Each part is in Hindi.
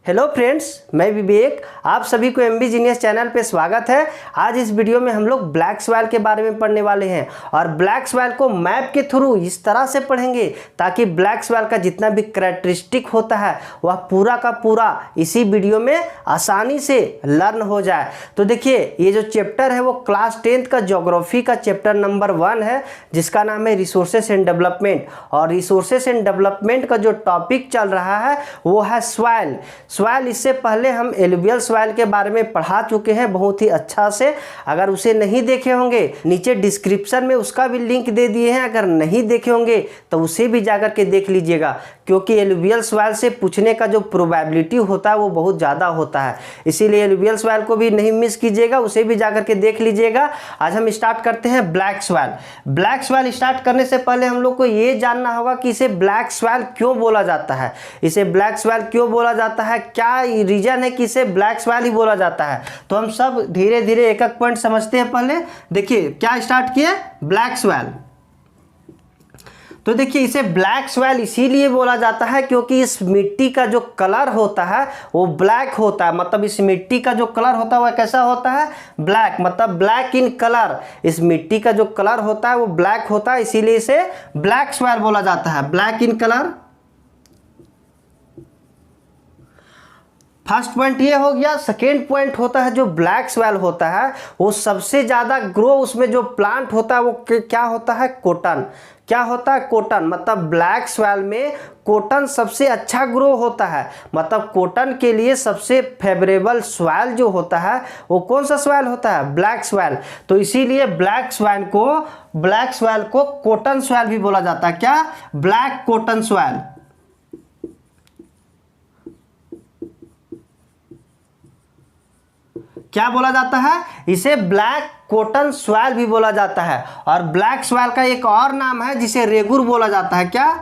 हेलो फ्रेंड्स, मैं विवेक। आप सभी को एमबी जीनियस चैनल पे स्वागत है। आज इस वीडियो में हम लोग ब्लैक स्वैल के बारे में पढ़ने वाले हैं और ब्लैक स्वैल को मैप के थ्रू इस तरह से पढ़ेंगे ताकि ब्लैक स्वैल का जितना भी कैरेक्टरिस्टिक होता है वह पूरा का पूरा इसी वीडियो में आसानी से लर्न हो जाए। तो देखिए, ये जो चैप्टर है वो क्लास 10th का ज्योग्राफी का चैप्टर नंबर 1 है, जिसका नाम है रिसोर्सेस एंड डेवलपमेंट। और रिसोर्सेस एंड डेवलपमेंट का जो टॉपिक चल रहा है वो है स्वैल। स्वैल, इससे पहले हम एलुवियल स्वैल के बारे में पढ़ा चुके हैं बहुत ही अच्छा से। अगर उसे नहीं देखे होंगे, नीचे डिस्क्रिप्शन में उसका भी लिंक दे दिए हैं। अगर नहीं देखे होंगे तो उसे भी जाकर के देख लीजिएगा, क्योंकि एलुवियल स्वैल से पूछने का जो प्रोबेबिलिटी होता है वो बहुत ज़्यादा होता है। इसीलिए एलुवियल स्वैल को भी नहीं मिस कीजिएगा, उसे भी जाकर के देख लीजिएगा। आज हम स्टार्ट करते हैं ब्लैक स्वैल। ब्लैक स्वैल स्टार्ट करने से पहले हम लोग को ये जानना होगा कि इसे ब्लैक स्वैल क्यों बोला जाता है। इसे ब्लैक स्वैल क्यों बोला जाता है, क्या रीजन है कि इसे ब्लैक स्वैल ही बोला जाता है। तो हम सब धीरे धीरे एक एक पॉइंट समझते हैं। पहले देखिए क्या स्टार्ट किया, ब्लैक स्वैल। तो देखिए, इसे ब्लैक स्वैल इसीलिए बोला जाता है क्योंकि इस मिट्टी का जो कलर होता है वो ब्लैक होता है। मतलब इस मिट्टी का जो कलर होता है वह कैसा होता है, ब्लैक। मतलब ब्लैक इन कलर, इस मिट्टी का जो कलर होता है वो ब्लैक होता है, इसीलिए इसे ब्लैक स्वैल बोला जाता है, black in colour. First point ये हो गया। सेकेंड पॉइंट होता है जो ब्लैक स्वैल होता है वो सबसे ज़्यादा ग्रो, उसमें जो प्लांट होता है वो क्या होता है, कॉटन। क्या होता है, कॉटन। मतलब ब्लैक स्वैल में कॉटन सबसे अच्छा ग्रो होता है। मतलब कॉटन के लिए सबसे फेवरेबल स्वैल जो होता है वो कौन सा स्वैल होता है, ब्लैक स्वैल। तो इसीलिए ब्लैक स्वैल को कॉटन स्वैल भी बोला जाता है। क्या, ब्लैक कॉटन स्वैल। क्या बोला जाता है, इसे ब्लैक कॉटन स्वैल भी बोला जाता है। और ब्लैक स्वैल का एक और नाम है जिसे रेगुर बोला जाता है। क्या,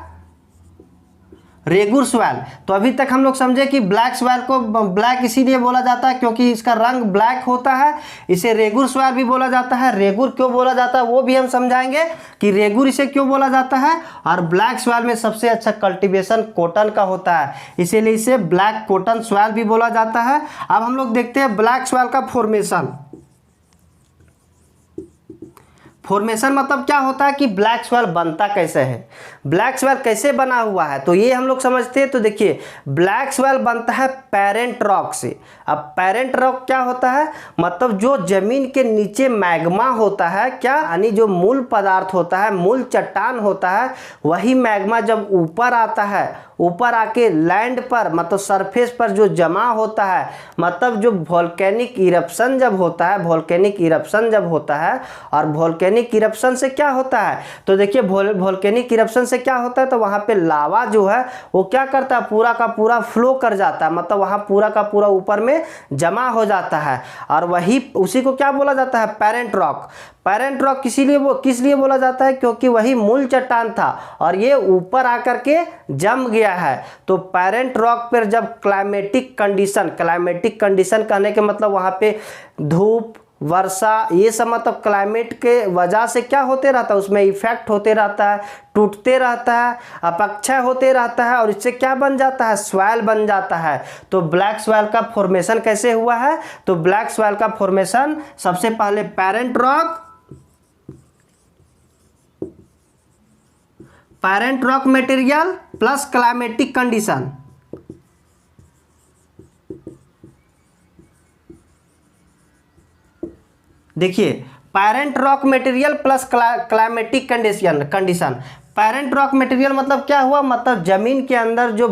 रेगुर स्वैल। तो अभी तक हम लोग समझे कि ब्लैक स्वैल को ब्लैक इसीलिए बोला जाता है क्योंकि इसका रंग ब्लैक होता है। इसे रेगुर स्वैल भी बोला जाता है। रेगुर क्यों बोला जाता है वो भी हम समझाएंगे कि रेगुर इसे क्यों बोला जाता है। और ब्लैक स्वैल में सबसे अच्छा कल्टीवेशन कॉटन का होता है, इसीलिए इसे ब्लैक कॉटन स्वैल भी बोला जाता है। अब हम लोग देखते हैं ब्लैक स्वैल का फॉर्मेशन। फॉर्मेशन मतलब क्या होता है कि ब्लैक स्वैल बनता कैसे है, ब्लैक स्वैल कैसे बना हुआ है, तो ये हम लोग समझते हैं। तो देखिए, ब्लैक स्वैल बनता है पेरेंट रॉक से। अब पेरेंट रॉक क्या होता है, मतलब जो जमीन के नीचे मैग्मा होता है, क्या, यानी जो मूल पदार्थ होता है, मूल चट्टान होता है, वही मैग्मा जब ऊपर आता है, ऊपर आके लैंड पर मतलब सरफेस पर जो जमा होता है, मतलब जो वोल्केनिक इरप्शन जब होता है, वोल्केनिक इरप्शन जब होता है। और वोल्केनिक इरप्शन से क्या होता है, तो देखिए वोल्केनिक इरप्शन से क्या होता है, तो वहाँ पे लावा जो है वो क्या करता है, पूरा का पूरा फ्लो कर जाता है। मतलब वहाँ पूरा का पूरा ऊपर में जमा हो जाता है और वही उसी को क्या बोला जाता है, पेरेंट रॉक। पेरेंट रॉक किस लिए बोला जाता है, क्योंकि वही मूल चट्टान था और ये ऊपर आकर के जम गया है। तो पेरेंट रॉक पर जब क्लाइमेटिक कंडीशन कहने के मतलब वहाँ पे धूप, वर्षा, ये सब मतलब क्लाइमेट के वजह से क्या होते रहता है, उसमें इफेक्ट होते रहता है, टूटते रहता है, अपक्षय होते रहता है और इससे क्या बन जाता है, स्वैल बन जाता है। तो ब्लैक स्वैल का फॉर्मेशन कैसे हुआ है, तो ब्लैक स्वैल का फॉर्मेशन सबसे पहले parent rock material plus climatic condition. देखिए, parent rock material plus climatic condition. Parent rock material मतलब क्या हुआ, मतलब जमीन के अंदर जो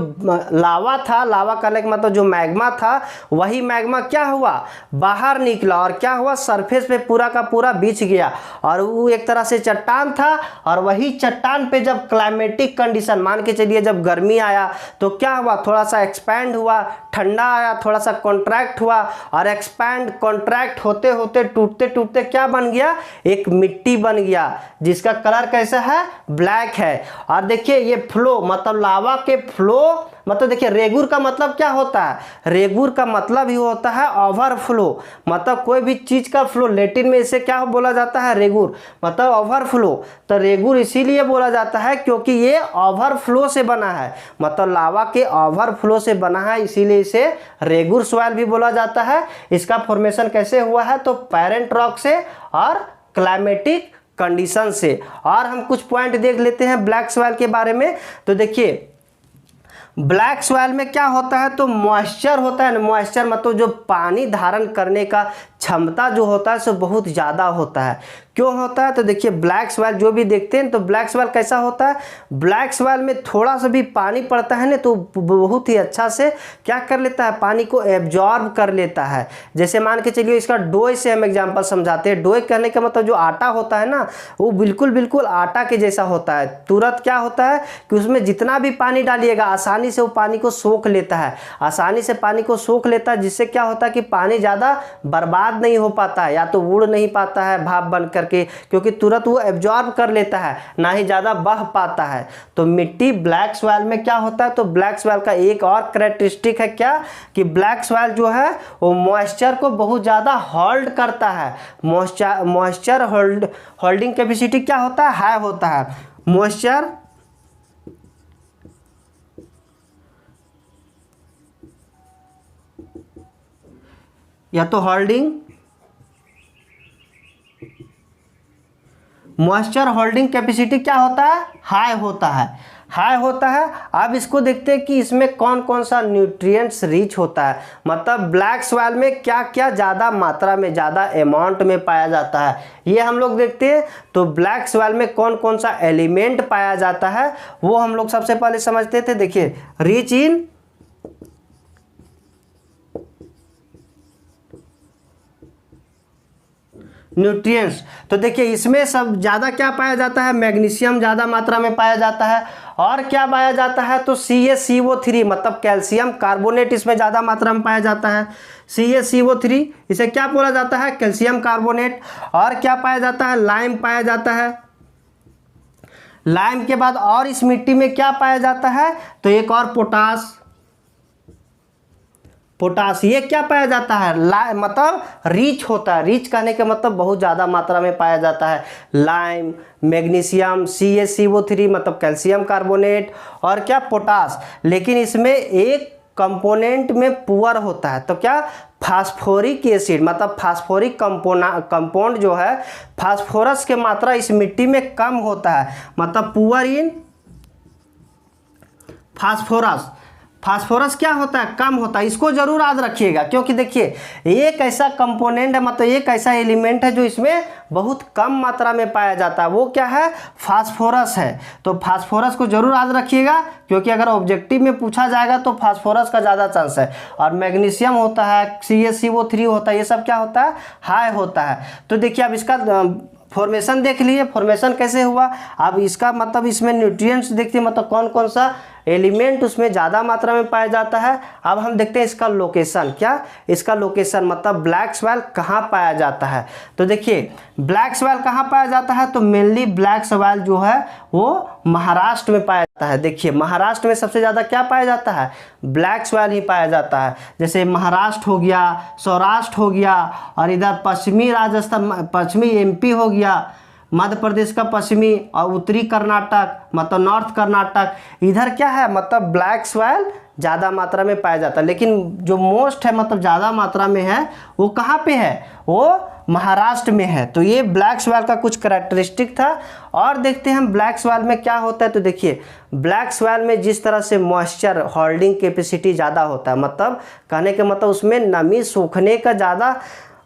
लावा था, लावा कहने का मतलब जो मैग्मा था, वही मैग्मा क्या हुआ, बाहर निकला और क्या हुआ, सरफेस पे पूरा का पूरा बिछ गया और वो एक तरह से चट्टान था। और वही चट्टान पे जब क्लाइमेटिक कंडीशन, मान के चलिए जब गर्मी आया तो क्या हुआ, थोड़ा सा एक्सपैंड हुआ, ठंडा आया थोड़ा सा कॉन्ट्रैक्ट हुआ और एक्सपैंड कॉन्ट्रैक्ट होते होते टूटते टूटते क्या बन गया, एक मिट्टी बन गया जिसका कलर कैसा है, ब्लैक है। और देखिए ये फ्लो मतलब लावा के फ्लो मतलब देखिए रेगुर का मतलब क्या होता है, रेगुर का मतलब ही होता है ओवरफ्लो, मतलब कोई भी चीज का फ्लो, लैटिन में इसे क्या बोला जाता है, रेगुर, मतलब ओवरफ्लो। तो रेगुर इसीलिए बोला जाता है क्योंकि ये ओवरफ्लो से बना है, मतलब लावा के ओवरफ्लो से बना है, इसीलिए इसे रेगुर सॉइल भी बोला जाता है। इसका फॉर्मेशन कैसे हुआ है, तो पेरेंट रॉक से और क्लाइमेटिक कंडीशन से। और हम कुछ पॉइंट देख लेते हैं ब्लैक सॉइल के बारे में। तो देखिए ब्लैक सॉइल में क्या होता है, तो मॉइस्चर होता है ना, मॉइस्चर मतलब जो पानी धारण करने का क्षमता जो होता है सो बहुत ज़्यादा होता है। क्यों होता है, तो देखिए ब्लैक सॉइल जो भी देखते हैं तो ब्लैक सॉइल कैसा होता है, ब्लैक सॉइल में थोड़ा सा भी पानी पड़ता है ना तो बहुत ही अच्छा से क्या कर लेता है, पानी को एब्जॉर्ब कर लेता है। जैसे मान के चलिए इसका डोई से हम एग्जांपल समझाते हैं। डोई कहने का मतलब जो आटा होता है ना, वो बिल्कुल बिल्कुल आटा के जैसा होता है। तुरंत क्या होता है कि उसमें जितना भी पानी डालिएगा आसानी से वो पानी को सोख लेता है, आसानी से पानी को सोख लेता है, जिससे क्या होता है कि पानी ज़्यादा बर्बाद नहीं हो पाता है, या तो उड़ नहीं पाता है भाप बन करके, क्योंकि तुरंत वो एब्जॉर्ब कर लेता है, ना ही ज़्यादा बह पाता है। तो मिट्टी ब्लैक सॉइल में क्या होता है, तो ब्लैक सॉइल का एक और कैरेक्टरिस्टिक है क्या, कि ब्लैक सॉइल जो है वो मॉइस्चर को बहुत ज़्यादा होल्ड करता है। मॉइस्चर होल्डिंग कैपेसिटी क्या होता है, हाई होता है। मॉइस्चर या तो मॉइस्चर होल्डिंग कैपेसिटी क्या होता है, हाई होता है, हाई होता है। अब इसको देखते हैं कि इसमें कौन कौन सा न्यूट्रिएंट्स रिच होता है, मतलब ब्लैक सॉइल में क्या क्या ज़्यादा मात्रा में, ज़्यादा अमाउंट में पाया जाता है, ये हम लोग देखते हैं। तो ब्लैक सॉइल में कौन कौन सा एलिमेंट पाया जाता है वो हम लोग सबसे पहले समझते थे। देखिए रिच इन न्यूट्रिएंट्स, तो देखिए इसमें सब ज़्यादा क्या पाया जाता है, मैग्नीशियम ज़्यादा मात्रा में पाया जाता है। और क्या पाया जाता है, तो CaCO3 मतलब कैल्शियम कार्बोनेट इसमें ज़्यादा मात्रा में पाया जाता है। CaCO3 इसे क्या बोला जाता है, कैल्शियम कार्बोनेट। और क्या पाया जाता है, लाइम पाया जाता है। लाइम के बाद और इस मिट्टी में क्या पाया जाता है, तो एक और पोटास, पोटास ये क्या पाया जाता है, मतलब रिच होता है। रिच कहने का मतलब बहुत ज़्यादा मात्रा में पाया जाता है। लाइम, मैग्नीशियम, CaCO3 मतलब कैल्शियम कार्बोनेट, और क्या पोटास। लेकिन इसमें एक कंपोनेंट में पुअर होता है, तो क्या, फास्फोरिक एसिड, मतलब फास्फोरिक कंपाउंड जो है, फास्फोरस की मात्रा इस मिट्टी में कम होता है, मतलब पुअर इन फास्फोरस। फास्फोरस क्या होता है, कम होता है। इसको जरूर याद रखिएगा, क्योंकि देखिए एक ऐसा कंपोनेंट है, मतलब एक ऐसा एलिमेंट है जो इसमें बहुत कम मात्रा में पाया जाता है, वो क्या है, फास्फोरस है। तो फास्फोरस को जरूर याद रखिएगा, क्योंकि अगर ऑब्जेक्टिव में पूछा जाएगा तो फास्फोरस का ज़्यादा चांस है। और मैग्नीशियम होता है, CaCO3 होता है, ये सब क्या होता है, हाई होता है। तो देखिए अब इसका फॉर्मेशन देख लिए, फॉर्मेशन कैसे हुआ। अब इसका मतलब इसमें न्यूट्रिएंट्स देखते हैं, मतलब कौन कौन सा एलिमेंट उसमें ज़्यादा मात्रा में पाया जाता है। अब हम देखते हैं इसका लोकेशन, क्या, इसका लोकेशन मतलब ब्लैक सॉइल कहाँ पाया जाता है। तो देखिए ब्लैक सॉइल कहाँ पाया जाता है, तो मेनली ब्लैक सॉइल जो है वो महाराष्ट्र में पाया जाता है। देखिए महाराष्ट्र में सबसे ज़्यादा क्या पाया जाता है, ब्लैक सॉइल ही पाया जाता है। जैसे महाराष्ट्र हो गया, सौराष्ट्र हो गया, और इधर पश्चिमी राजस्थान, पश्चिमी MP हो गया, मध्य प्रदेश का पश्चिमी और उत्तरी कर्नाटक मतलब नॉर्थ कर्नाटक, इधर क्या है, मतलब ब्लैक सॉइल ज़्यादा मात्रा में पाया जाता है। लेकिन जो मोस्ट है मतलब ज़्यादा मात्रा में है वो कहाँ पे है, वो महाराष्ट्र में है। तो ये ब्लैक सॉइल का कुछ करैक्टरिस्टिक था। और देखते हैं हम ब्लैक सॉइल में क्या होता है। तो देखिए ब्लैक सॉइल में जिस तरह से मॉइस्चर होल्डिंग कैपेसिटी ज़्यादा होता है, मतलब कहने के मतलब उसमें नमी सोखने का ज़्यादा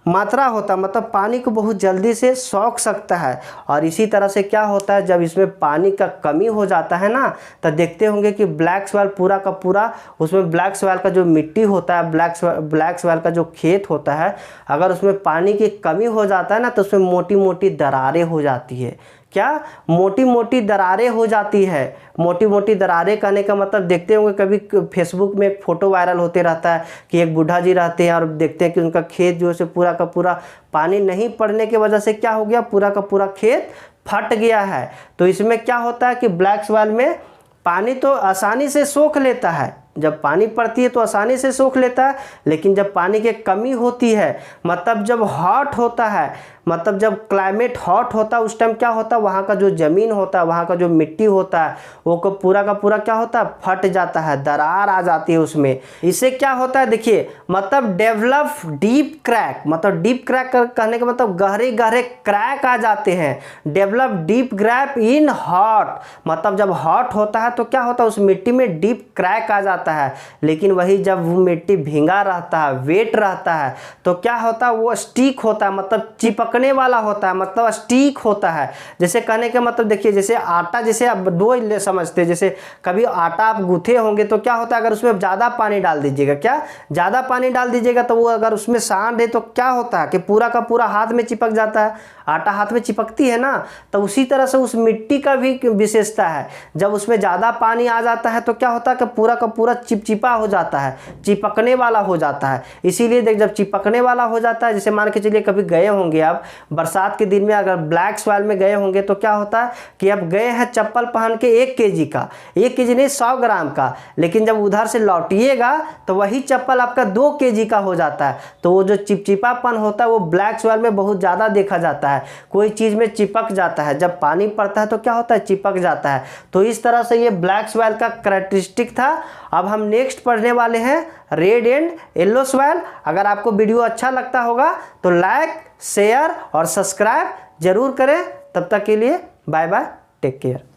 मात्रा होता है, मतलब पानी को बहुत जल्दी से सोख सकता है। और इसी तरह से क्या होता है, जब इसमें पानी का कमी हो जाता है ना, तो देखते होंगे कि ब्लैक सॉइल पूरा का पूरा, उसमें ब्लैक सॉइल का जो मिट्टी होता है, ब्लैक सॉइल का जो खेत होता है, अगर उसमें पानी की कमी हो जाता है ना, तो उसमें मोटी मोटी दरारें हो जाती है। क्या, मोटी मोटी दरारें हो जाती है। मोटी मोटी दरारें कहने का मतलब देखते होंगे कभी फेसबुक में एक फ़ोटो वायरल होते रहता है कि एक बूढ़ा जी रहते हैं और देखते हैं कि उनका खेत जो है पूरा का पूरा पानी नहीं पड़ने की वजह से क्या हो गया, पूरा का पूरा खेत फट गया है। तो इसमें क्या होता है कि ब्लैक सॉइल में पानी तो आसानी से सोख लेता है, जब पानी पड़ती है तो आसानी से सोख लेता है, लेकिन जब पानी की कमी होती है, मतलब जब हॉट होता है, मतलब जब क्लाइमेट हॉट होता है, उस टाइम क्या होता है, वहाँ का जो ज़मीन होता है, वहाँ का जो मिट्टी होता है, वो को पूरा का पूरा क्या होता है, फट जाता है, दरार आ जाती है उसमें। इससे क्या होता है देखिए, मतलब डेवलप डीप क्रैक, मतलब डीप क्रैक कहने का मतलब गहरे गहरे क्रैक आ जाते हैं। Develop deep crack in hot, मतलब जब हॉट होता है तो क्या होता है, उस मिट्टी में डीप क्रैक आ जाता है। लेकिन वही जब वो मिट्टी भींगा रहता है, वेट रहता है, तो क्या होता है, वो स्टिक होता है, मतलब चिपकने वाला होता है, मतलब स्टिक होता है। जैसे कहने का मतलब देखिए, जैसे आटा, जैसे आप डो समझते हैं, जैसे कभी आटा आप गूथे होंगे तो क्या होता है, अगर उसमें ज़्यादा पानी डाल दीजिएगा, क्या ज़्यादा पानी डाल दीजिएगा तो वो अगर उसमें सांड है तो क्या होता है कि पूरा का पूरा हाथ में चिपक जाता है, आटा हाथ में चिपकती है ना। तो उसी तरह से उस मिट्टी का भी विशेषता है, जब उसमें ज़्यादा पानी आ जाता है तो क्या होता है कि पूरा का पूरा चिपचिपा हो जाता है, चिपकने वाला हो जाता है। इसीलिए देख, जब चिपकने वाला हो जाता है, जैसे मान के चलिए कभी गए होंगे आप बरसात के दिन में, अगर ब्लैक सॉइल में गए होंगे तो क्या होता है कि आप गए हैं चप्पल पहन के 1 kg का, 1 kg नहीं 100 ग्राम का, लेकिन जब उधर से लौटिएगा तो वही चप्पल आपका 2 kg का हो जाता है। तो वो जो चिपचिपापन होता है वो ब्लैक सॉइल में बहुत ज़्यादा देखा जाता है। कोई चीज़ में चिपक जाता है, जब पानी पड़ता है तो क्या होता है, चिपक जाता है। तो इस तरह से ये ब्लैक सॉइल का कैरेक्टरिस्टिक था। अब हम नेक्स्ट पढ़ने वाले हैं रेड एंड येलो सॉइल। अगर आपको वीडियो अच्छा लगता होगा तो लाइक, शेयर और सब्सक्राइब जरूर करें। तब तक के लिए बाय बाय, टेक केयर।